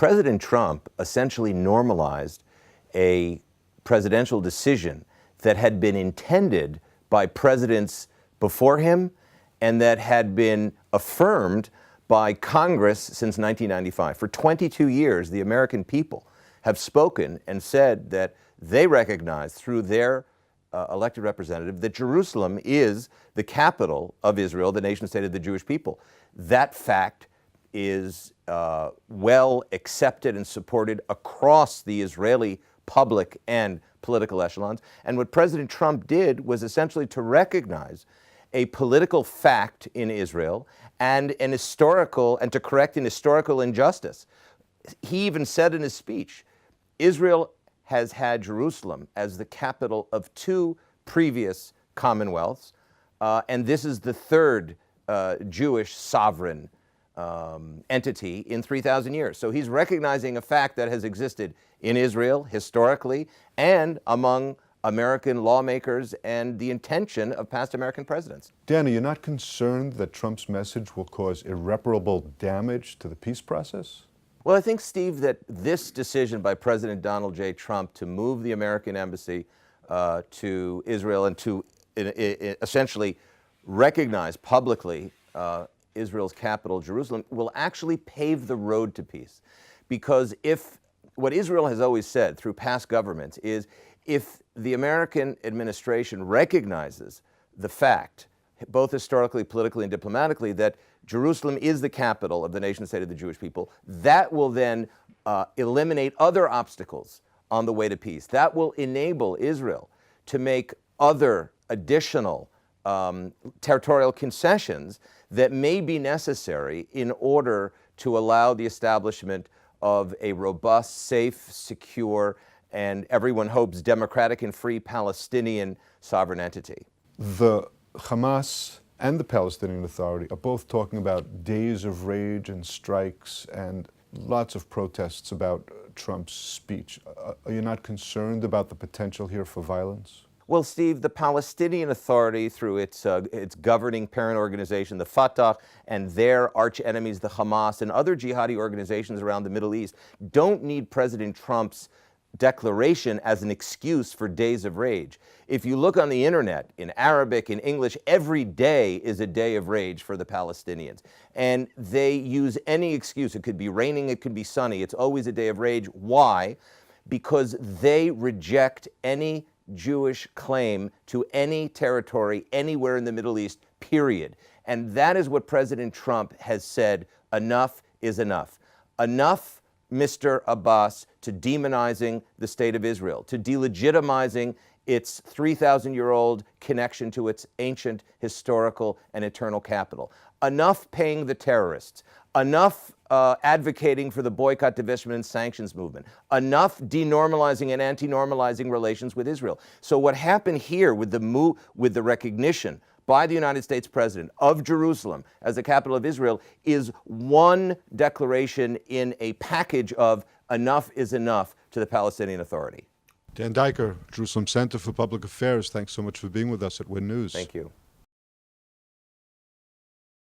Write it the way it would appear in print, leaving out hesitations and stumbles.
President Trump essentially normalized a presidential decision that had been intended by presidents before him and that had been affirmed by Congress since 1995. For 22 years, the American people have spoken and said that they recognize through their elected representative that Jerusalem is the capital of Israel, the nation state of the Jewish people. That fact is well accepted and supported across the Israeli public and political echelons. And what President Trump did was essentially to recognize a political fact in Israel and an historical, and to correct an historical injustice. He even said in his speech, Israel has had Jerusalem as the capital of two previous commonwealths, and this is the third Jewish sovereign entity in 3,000 years. So he's recognizing a fact that has existed in Israel historically and among American lawmakers and the intention of past American presidents. Dan, are you not concerned that Trump's message will cause irreparable damage to the peace process? Well, I think, Steve, that this decision by President Donald J. Trump to move the American embassy to Israel and to essentially recognize publicly Israel's capital, Jerusalem, will actually pave the road to peace. Because what Israel has always said through past governments is if the American administration recognizes the fact, both historically, politically, and diplomatically, that Jerusalem is the capital of the nation state of the Jewish people, that will then eliminate other obstacles on the way to peace. That will enable Israel to make other additional territorial concessions that may be necessary in order to allow the establishment of a robust, safe, secure, and everyone hopes democratic and free Palestinian sovereign entity. The Hamas and the Palestinian Authority are both talking about days of rage and strikes and lots of protests about Trump's speech. Are you not concerned about the potential here for violence? Well, Steve, the Palestinian Authority, through its governing parent organization, the Fatah, and their arch enemies, the Hamas, and other jihadi organizations around the Middle East, don't need President Trump's declaration as an excuse for days of rage. If you look on the internet, in Arabic, in English, every day is a day of rage for the Palestinians. And they use any excuse. It could be raining, it could be sunny. It's always a day of rage. Why? Because they reject any Jewish claim to any territory anywhere in the Middle East, period. And that is what President Trump has said, enough is enough. Enough, Mr. Abbas, to demonizing the state of Israel, to delegitimizing its 3,000-year-old connection to its ancient, historical, and eternal capital. Enough paying the terrorists. Enough advocating for the boycott, divestment, and sanctions movement. Enough denormalizing and anti-normalizing relations with Israel. So what happened here with the recognition by the United States president of Jerusalem as the capital of Israel is one declaration in a package of enough is enough to the Palestinian Authority. Dan Diker, Jerusalem Center for Public Affairs, thanks so much for being with us at Win News. Thank you.